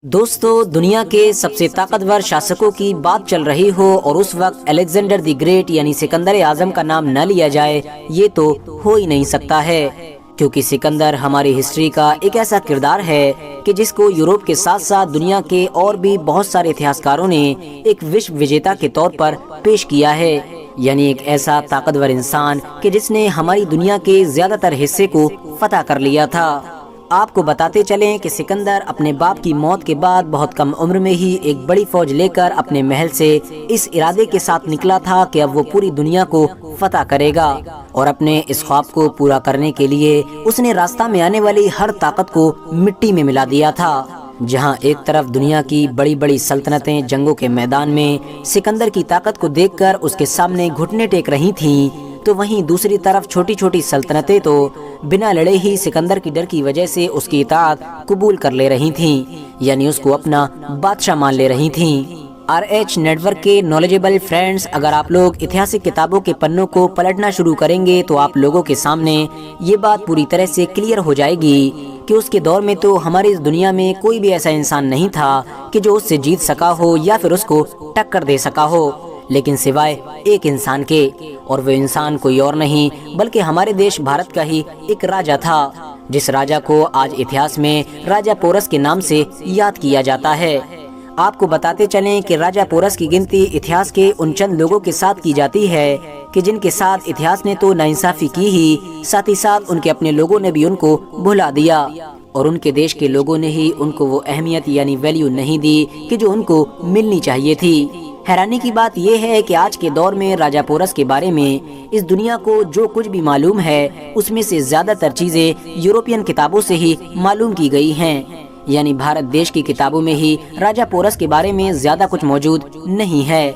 दोस्तों, दुनिया के सबसे ताकतवर शासकों की बात चल रही हो और उस वक्त अलेक्जेंडर द ग्रेट यानी सिकंदर आजम का नाम न लिया जाए, ये तो हो ही नहीं सकता है। क्योंकि सिकंदर हमारी हिस्ट्री का एक ऐसा किरदार है कि जिसको यूरोप के साथ साथ दुनिया के और भी बहुत सारे इतिहासकारों ने एक विश्व विजेता के तौर पर पेश किया है। यानी एक ऐसा ताकतवर इंसान कि जिसने हमारी दुनिया के ज्यादातर हिस्से को फतह कर लिया था। आपको बताते चलें कि सिकंदर अपने बाप की मौत के बाद बहुत कम उम्र में ही एक बड़ी फौज लेकर अपने महल से इस इरादे के साथ निकला था कि अब वो पूरी दुनिया को फतह करेगा। और अपने इस ख्वाब को पूरा करने के लिए उसने रास्ता में आने वाली हर ताकत को मिट्टी में मिला दिया था। जहां एक तरफ दुनिया की बड़ी बड़ी सल्तनतें जंगों के मैदान में सिकंदर की ताकत को देखकर उसके सामने घुटने टेक रही थीं, तो वहीं दूसरी तरफ छोटी छोटी सल्तनतें तो बिना लड़े ही सिकंदर की डर की वजह से उसकी इताअत कबूल कर ले रही थीं, यानी उसको अपना बादशाह मान ले रही थीं। RH नेटवर्क के नॉलेजेबल फ्रेंड्स, अगर आप लोग ऐतिहासिक किताबों के पन्नों को पलटना शुरू करेंगे तो आप लोगों के सामने ये बात पूरी तरह से क्लियर हो जाएगी कि उसके दौर में तो हमारी इस दुनिया में कोई भी ऐसा इंसान नहीं था कि जो उससे जीत सका हो या फिर उसको टक्कर दे सका हो, लेकिन सिवाय एक इंसान के। और वो इंसान कोई और नहीं बल्कि हमारे देश भारत का ही एक राजा था, जिस राजा को आज इतिहास में राजा पोरस के नाम से याद किया जाता है। आपको बताते चलें कि राजा पोरस की गिनती इतिहास के उन चंद लोगों के साथ की जाती है कि जिनके साथ इतिहास ने तो नाइंसाफी की ही, साथ ही साथ उनके अपने लोगों ने भी उनको भुला दिया और उनके देश के लोगों ने ही उनको वो अहमियत यानी वैल्यू नहीं दी कि जो उनको मिलनी चाहिए थी। हैरानी की बात यह है कि आज के दौर में राजा पोरस के बारे में इस दुनिया को जो कुछ भी मालूम है उसमें से ज्यादातर चीजें यूरोपियन किताबों से ही मालूम की गई हैं। यानी भारत देश की किताबों में ही राजा पोरस के बारे में ज्यादा कुछ मौजूद नहीं है।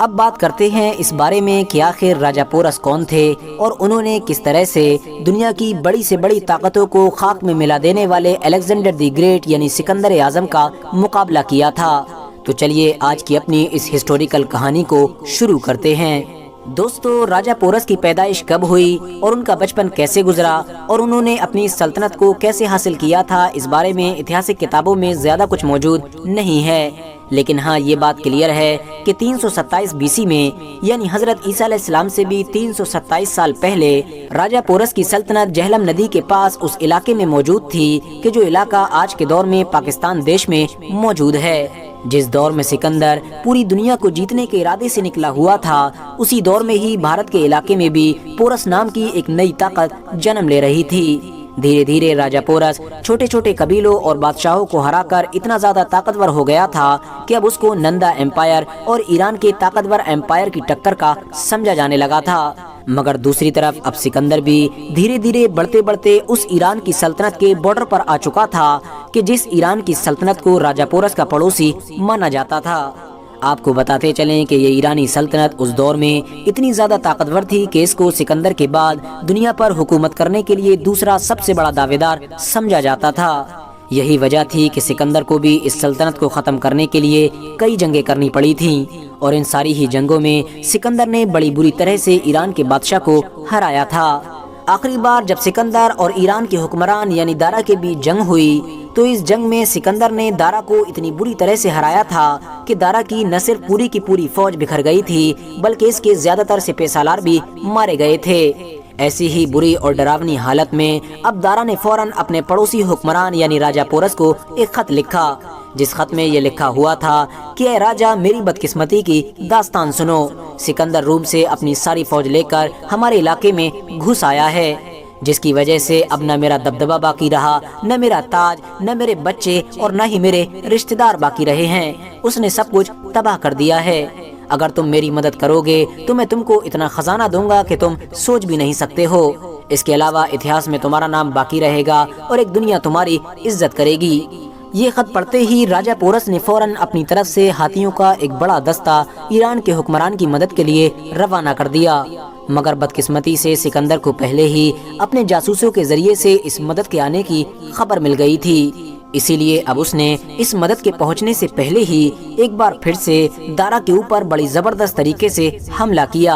अब बात करते हैं इस बारे में कि आखिर राजा पोरस कौन थे और उन्होंने किस तरह से दुनिया की बड़ी से बड़ी ताकतों को खाक में मिला देने वाले अलेक्जेंडर द ग्रेट यानी सिकंदर आजम का मुकाबला किया था। तो चलिए आज की अपनी इस हिस्टोरिकल कहानी को शुरू करते हैं। दोस्तों, राजा पोरस की पैदाइश कब हुई और उनका बचपन कैसे गुजरा और उन्होंने अपनी सल्तनत को कैसे हासिल किया था, इस बारे में ऐतिहासिक किताबों में ज्यादा कुछ मौजूद नहीं है। लेकिन हाँ, ये बात क्लियर है कि 327 BC में यानी हजरत ईसा अलैहिस्सलाम से भी 327 साल पहले राजा पोरस की सल्तनत झेलम नदी के पास उस इलाके में मौजूद थी कि जो इलाका आज के दौर में पाकिस्तान देश में मौजूद है। जिस दौर में सिकंदर पूरी दुनिया को जीतने के इरादे से निकला हुआ था, उसी दौर में ही भारत के इलाके में भी पोरस नाम की एक नई ताकत जन्म ले रही थी। धीरे धीरे राजा पोरस छोटे छोटे कबीलों और बादशाहों को हराकर इतना ज्यादा ताकतवर हो गया था कि अब उसको नंदा एम्पायर और ईरान के ताकतवर एम्पायर की टक्कर का समझा जाने लगा था। मगर दूसरी तरफ अब सिकंदर भी धीरे धीरे बढ़ते बढ़ते उस ईरान की सल्तनत के बॉर्डर पर आ चुका था कि जिस ईरान की सल्तनत को राजा पोरस का पड़ोसी माना जाता था। आपको बताते चलें कि ये ईरानी सल्तनत उस दौर में इतनी ज्यादा ताकतवर थी कि इसको सिकंदर के बाद दुनिया पर हुकूमत करने के लिए दूसरा सबसे बड़ा दावेदार समझा जाता था। यही वजह थी कि सिकंदर को भी इस सल्तनत को खत्म करने के लिए कई जंगें करनी पड़ी थीं और इन सारी ही जंगों में सिकंदर ने बड़ी बुरी तरह से ईरान के बादशाह को हराया था। आखिरी बार जब सिकंदर और ईरान के हुक्मरान यानी दारा के बीच जंग हुई तो इस जंग में सिकंदर ने दारा को इतनी बुरी तरह से हराया था कि दारा की न सिर्फ पूरी की पूरी फौज बिखर गई थी बल्कि इसके ज्यादातर सिपह सालार भी मारे गए थे। ऐसी ही बुरी और डरावनी हालत में अब दारा ने फौरन अपने पड़ोसी हुक्मरान यानी राजा पोरस को एक खत लिखा, जिस खत में ये लिखा हुआ था कि ऐ राजा, मेरी बदकिस्मती की दास्तान सुनो। सिकंदर रूम से अपनी सारी फौज लेकर हमारे इलाके में घुस आया है, जिसकी वजह से अब न मेरा दबदबा बाकी रहा, न मेरा ताज, न मेरे बच्चे और न ही मेरे रिश्तेदार बाकी रहे हैं। उसने सब कुछ तबाह कर दिया है। अगर तुम मेरी मदद करोगे तो मैं तुमको इतना खजाना दूंगा कि तुम सोच भी नहीं सकते हो। इसके अलावा इतिहास में तुम्हारा नाम बाकी रहेगा और एक दुनिया तुम्हारी इज्जत करेगी। ये खत पढ़ते ही राजा पोरस ने फौरन अपनी तरफ से हाथियों का एक बड़ा दस्ता ईरान के हुक्मरान की मदद के लिए रवाना कर दिया। मगर बदकिस्मती से सिकंदर को पहले ही अपने जासूसों के जरिए से इस मदद के आने की खबर मिल गई थी। इसीलिए अब उसने इस मदद के पहुंचने से पहले ही एक बार फिर से दारा के ऊपर बड़ी जबरदस्त तरीके से हमला किया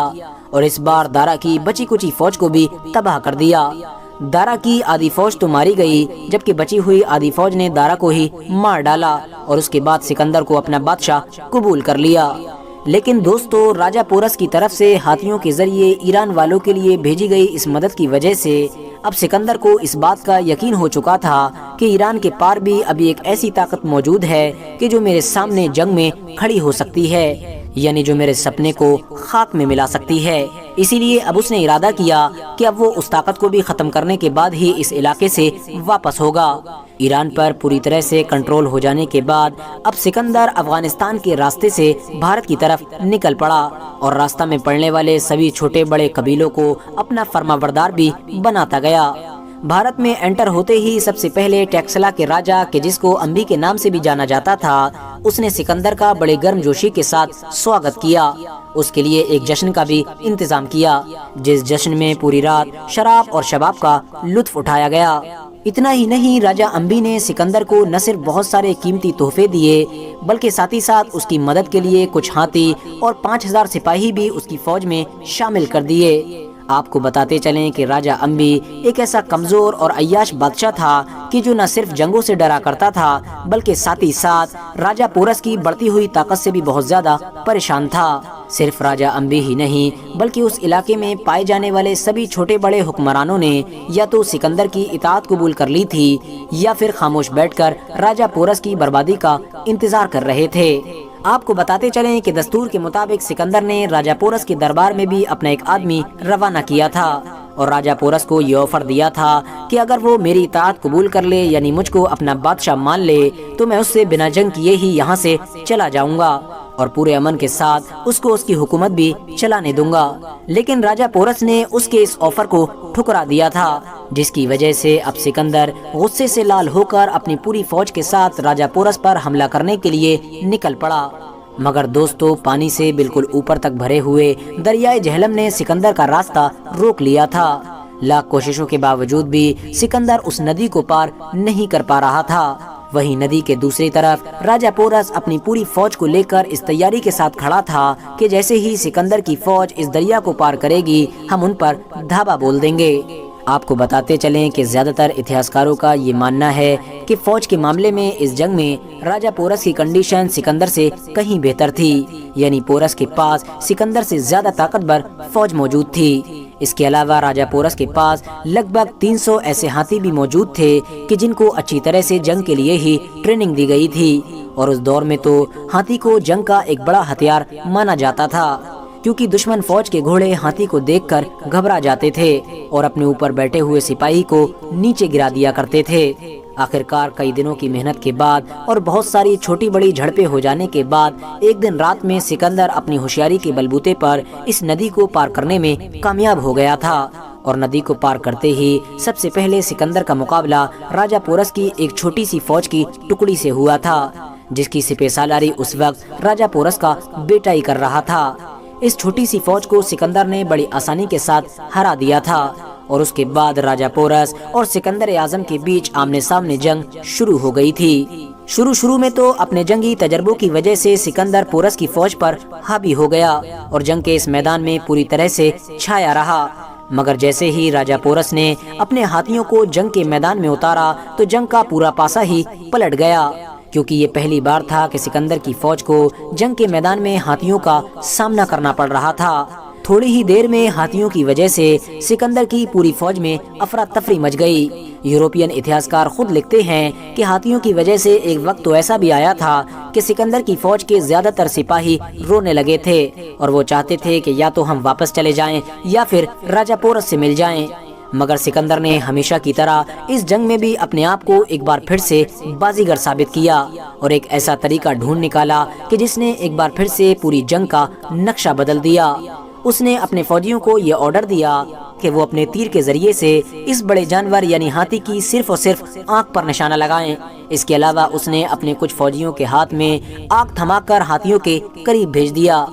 और इस बार दारा की बची कुची फौज को भी तबाह कर दिया। دارا کی آدھی فوج تو ماری گئی، جبکہ بچی ہوئی آدھی فوج نے دارا کو ہی مار ڈالا اور اس کے بعد سکندر کو اپنا بادشاہ قبول کر لیا۔ لیکن دوستو، راجہ پورس کی طرف سے ہاتھیوں کے ذریعے ایران والوں کے لیے بھیجی گئی اس مدد کی وجہ سے اب سکندر کو اس بات کا یقین ہو چکا تھا کہ ایران کے پار بھی ابھی ایک ایسی طاقت موجود ہے کہ جو میرے سامنے جنگ میں کھڑی ہو سکتی ہے، یعنی جو میرے سپنے کو خاک میں ملا سکتی ہے۔ اسی لیے اب اس نے ارادہ کیا کہ اب وہ اس طاقت کو بھی ختم کرنے کے بعد ہی اس علاقے سے واپس ہوگا۔ ایران پر پوری طرح سے کنٹرول ہو جانے کے بعد اب سکندر افغانستان کے راستے سے بھارت کی طرف نکل پڑا اور راستہ میں پڑنے والے سبھی چھوٹے بڑے قبیلوں کو اپنا فرما بردار بھی بناتا گیا۔ بھارت میں انٹر ہوتے ہی سب سے پہلے ٹیکسلا کے راجہ، کہ جس کو امبی کے نام سے بھی جانا جاتا تھا، اس نے سکندر کا بڑے گرم جوشی کے ساتھ سواگت کیا۔ اس کے لیے ایک جشن کا بھی انتظام کیا، جس جشن میں پوری رات شراب اور شباب کا لطف اٹھایا گیا۔ اتنا ہی نہیں، راجہ امبی نے سکندر کو نہ صرف بہت سارے قیمتی تحفے دیے بلکہ ساتھ ہی ساتھ اس کی مدد کے لیے کچھ ہاتھی اور 5000 سپاہی بھی اس کی فوج میں شامل کر دیے۔ آپ کو بتاتے چلیں کہ راجہ امبی ایک ایسا کمزور اور عیاش بادشاہ تھا کہ جو نہ صرف جنگوں سے ڈرا کرتا تھا بلکہ ساتھ ہی ساتھ راجہ پورس کی بڑھتی ہوئی طاقت سے بھی بہت زیادہ پریشان تھا۔ صرف راجہ امبی ہی نہیں بلکہ اس علاقے میں پائے جانے والے سبھی چھوٹے بڑے حکمرانوں نے یا تو سکندر کی اطاعت قبول کر لی تھی یا پھر خاموش بیٹھ کر راجہ پورس کی بربادی کا انتظار کر رہے تھے۔ آپ کو بتاتے چلیں کہ دستور کے مطابق سکندر نے راجہ پورس کے دربار میں بھی اپنا ایک آدمی روانہ کیا تھا اور راجہ پورس کو یہ آفر دیا تھا کہ اگر وہ میری اطاعت قبول کر لے، یعنی مجھ کو اپنا بادشاہ مان لے، تو میں اس سے بنا جنگ کیے ہی یہاں سے چلا جاؤں گا اور پورے امن کے ساتھ اس کو اس کی حکومت بھی چلانے دوں گا۔ لیکن راجہ پورس نے اس کے اس آفر کو ٹھکرا دیا تھا، جس کی وجہ سے اب سکندر غصے سے لال ہو کر اپنی پوری فوج کے ساتھ راجہ پورس پر حملہ کرنے کے لیے نکل پڑا۔ مگر دوستو، پانی سے بالکل اوپر تک بھرے ہوئے دریائے جہلم نے سکندر کا راستہ روک لیا تھا۔ لاکھ کوششوں کے باوجود بھی سکندر اس ندی کو پار نہیں کر پا رہا تھا۔ وہیں ندی کے دوسری طرف راجہ پورس اپنی پوری فوج کو لے کر اس تیاری کے ساتھ کھڑا تھا کہ جیسے ہی سکندر کی فوج اس دریا کو پار کرے گی، ہم ان پر دھاوا بول دیں گے۔ آپ کو بتاتے چلیں کہ زیادہ تر اتہاسکاروں کا یہ ماننا ہے کہ فوج کے معاملے میں اس جنگ میں راجہ پورس کی کنڈیشن سکندر سے کہیں بہتر تھی، یعنی پورس کے پاس سکندر سے زیادہ طاقتور فوج موجود تھی۔ اس کے علاوہ راجہ پورس کے پاس لگ بھگ 300 ایسے ہاتھی بھی موجود تھے کہ جن کو اچھی طرح سے جنگ کے لیے ہی ٹریننگ دی گئی تھی، اور اس دور میں تو ہاتھی کو جنگ کا ایک بڑا ہتھیار مانا جاتا تھا، کیونکہ دشمن فوج کے گھوڑے ہاتھی کو دیکھ کر گھبرا جاتے تھے اور اپنے اوپر بیٹھے ہوئے سپاہی کو نیچے گرا دیا کرتے تھے۔ آخرکار کئی دنوں کی محنت کے بعد اور بہت ساری چھوٹی بڑی جھڑپیں ہو جانے کے بعد ایک دن رات میں سکندر اپنی ہوشیاری کے بلبوتے پر اس ندی کو پار کرنے میں کامیاب ہو گیا تھا، اور ندی کو پار کرتے ہی سب سے پہلے سکندر کا مقابلہ راجہ پورس کی ایک چھوٹی سی فوج کی ٹکڑی سے ہوا تھا، جس کی سپہ سالاری اس وقت راجہ پورس کا بیٹا ہی کر رہا تھا۔ اس چھوٹی سی فوج کو سکندر نے بڑی آسانی کے ساتھ ہرا دیا تھا، اور اس کے بعد راجہ پورس اور سکندر اعظم کے بیچ آمنے سامنے جنگ شروع ہو گئی تھی۔ شروع میں تو اپنے جنگی تجربوں کی وجہ سے سکندر پورس کی فوج پر حاوی ہو گیا اور جنگ کے اس میدان میں پوری طرح سے چھایا رہا، مگر جیسے ہی راجہ پورس نے اپنے ہاتھیوں کو جنگ کے میدان میں اتارا تو جنگ کا پورا پاسا ہی پلٹ گیا، کیونکہ یہ پہلی بار تھا کہ سکندر کی فوج کو جنگ کے میدان میں ہاتھیوں کا سامنا کرنا پڑ رہا تھا۔ تھوڑی ہی دیر میں ہاتھیوں کی وجہ سے سکندر کی پوری فوج میں افراتفری مچ گئی۔ یورپین اتہاسکار خود لکھتے ہیں کہ ہاتھیوں کی وجہ سے ایک وقت تو ایسا بھی آیا تھا کہ سکندر کی فوج کے زیادہ تر سپاہی رونے لگے تھے اور وہ چاہتے تھے کہ یا تو ہم واپس چلے جائیں یا پھر راجہ پورس سے مل جائیں، مگر سکندر نے ہمیشہ کی طرح اس جنگ میں بھی اپنے آپ کو ایک بار پھر سے بازیگر ثابت کیا اور ایک ایسا طریقہ ڈھونڈ نکالا کہ جس نے ایک بار پھر سے پوری جنگ کا نقشہ بدل دیا۔ اس نے اپنے فوجیوں کو یہ آرڈر دیا کہ وہ اپنے تیر کے ذریعے سے اس بڑے جانور یعنی ہاتھی کی صرف اور صرف آنکھ پر نشانہ لگائیں۔ اس کے علاوہ اس نے اپنے کچھ فوجیوں کے ہاتھ میں آگ تھما کر ہاتھیوں کے قریب بھیج دیا۔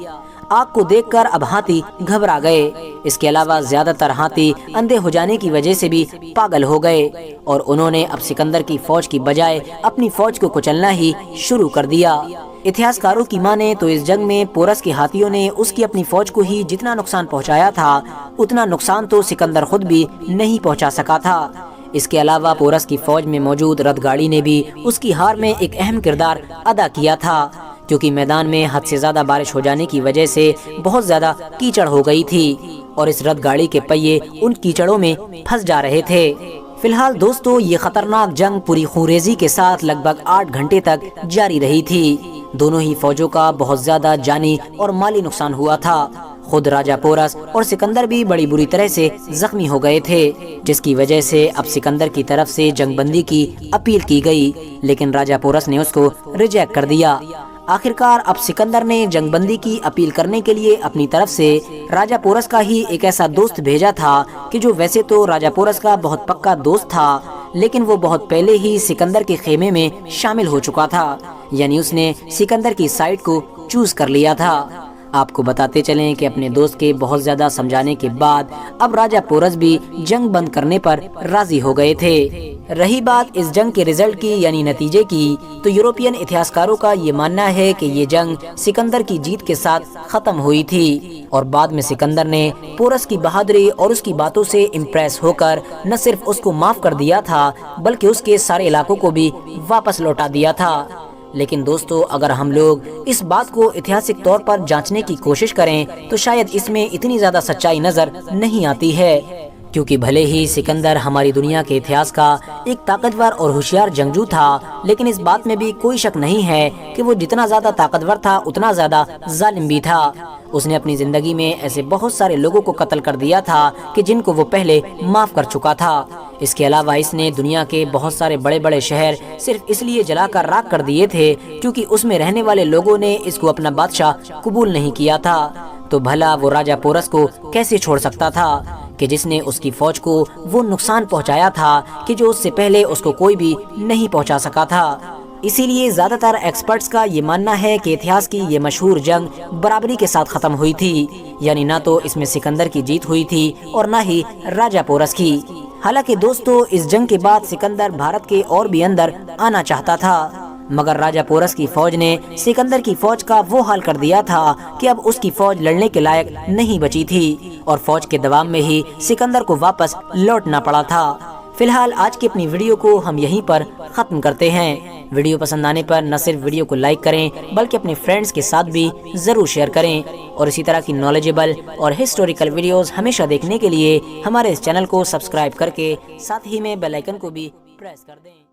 आग को देखकर अब हाथी घबरा गए। इसके अलावा ज्यादातर हाथी अंधे हो जाने की वजह से भी पागल हो गए और उन्होंने अब सिकंदर की फौज की बजाय अपनी फौज को कुचलना ही शुरू कर दिया। इतिहासकारों की माने तो इस जंग में पोरस के हाथियों ने उसकी अपनी फौज को ही जितना नुकसान पहुंचाया था, उतना नुकसान तो सिकंदर खुद भी नहीं पहुंचा सका था। इसके अलावा पोरस की फौज में मौजूद रथ गाड़ी ने भी उसकी हार में एक अहम किरदार अदा किया था, क्योंकि मैदान में हद से ज्यादा बारिश हो जाने की वजह से बहुत ज्यादा कीचड़ हो गई थी और इस रथ गाड़ी के पहिए उन कीचड़ों में फंस जा रहे थे। फिलहाल दोस्तों, ये खतरनाक जंग पूरी खूंरेजी के साथ लगभग 8 घंटे तक जारी रही थी। दोनों ही फौजों का बहुत ज्यादा जानी और माली नुकसान हुआ था। खुद राजा पोरस और सिकंदर भी बड़ी बुरी तरह से जख्मी हो गए थे, जिसकी वजह से अब सिकंदर की तरफ से जंगबंदी की अपील की गई, लेकिन राजा पोरस ने उसको रिजेक्ट कर दिया। आखिरकार अब सिकंदर ने जंगबंदी की अपील करने के लिए अपनी तरफ से राजा पोरस का ही एक ऐसा दोस्त भेजा था कि जो वैसे तो राजा पोरस का बहुत पक्का दोस्त था, लेकिन वो बहुत पहले ही सिकंदर के खेमे में शामिल हो चुका था, यानी उसने सिकंदर की साइड को चूज कर लिया था। आपको बताते चलें कि अपने दोस्त के बहुत ज्यादा समझाने के बाद अब राजा पोरस भी जंग बंद करने पर राजी हो गए थे। रही बात इस जंग के रिजल्ट की यानी नतीजे की, तो यूरोपियन इतिहासकारों का ये मानना है कि ये जंग सिकंदर की जीत के साथ खत्म हुई थी और बाद में सिकंदर ने पोरस की बहादुरी और उसकी बातों से इम्प्रेस होकर न सिर्फ उसको माफ कर दिया था, बल्कि उसके सारे इलाकों को भी वापस लौटा दिया था। लेकिन दोस्तों, अगर हम लोग इस बात को ऐतिहासिक तौर पर जांचने की कोशिश करें तो शायद इसमें इतनी ज्यादा सच्चाई नजर नहीं आती है, क्योंकि भले ही सिकंदर हमारी दुनिया के इतिहास का एक ताकतवर और होशियार जंगजू था, लेकिन इस बात में भी कोई शक नहीं है कि वो जितना ज्यादा ताकतवर था उतना ज्यादा जालिम भी था। उसने अपनी जिंदगी में ऐसे बहुत सारे लोगों को कत्ल कर दिया था कि जिनको वो पहले माफ कर चुका था। इसके अलावा इसने दुनिया के बहुत सारे बड़े बड़े शहर सिर्फ इसलिए जलाकर राख कर दिए थे क्योंकि उसमें रहने वाले लोगों ने इसको अपना बादशाह कबूल नहीं किया था। तो भला वो राजा पोरस को कैसे छोड़ सकता था कि जिसने उसकी फौज को वो नुकसान पहुंचाया था कि जो उससे पहले उसको कोई भी नहीं पहुंचा सका था। इसीलिए ज्यादातर एक्सपर्ट्स का ये मानना है कि इतिहास की ये मशहूर जंग बराबरी के साथ खत्म हुई थी, यानी ना तो इसमें सिकंदर की जीत हुई थी और ना ही राजा पोरस की। हालांकि दोस्तों, इस जंग के बाद सिकंदर भारत के और भी अंदर आना चाहता था, मगर राजा पोरस की फौज ने सिकंदर की फौज का वो हाल कर दिया था कि अब उसकी फौज लड़ने के लायक नहीं बची थी और फौज के दबाव में ही सिकंदर को वापस लौटना पड़ा था। फिलहाल आज की अपनी वीडियो को हम यहीं पर खत्म करते हैं। वीडियो पसंद आने पर न सिर्फ वीडियो को लाइक करें बल्कि अपने फ्रेंड्स के साथ भी जरूर शेयर करें और इसी तरह की नॉलेजेबल और हिस्टोरिकल वीडियोस हमेशा देखने के लिए हमारे इस चैनल को सब्सक्राइब करके साथ ही में बेल आइकन को भी प्रेस कर दें।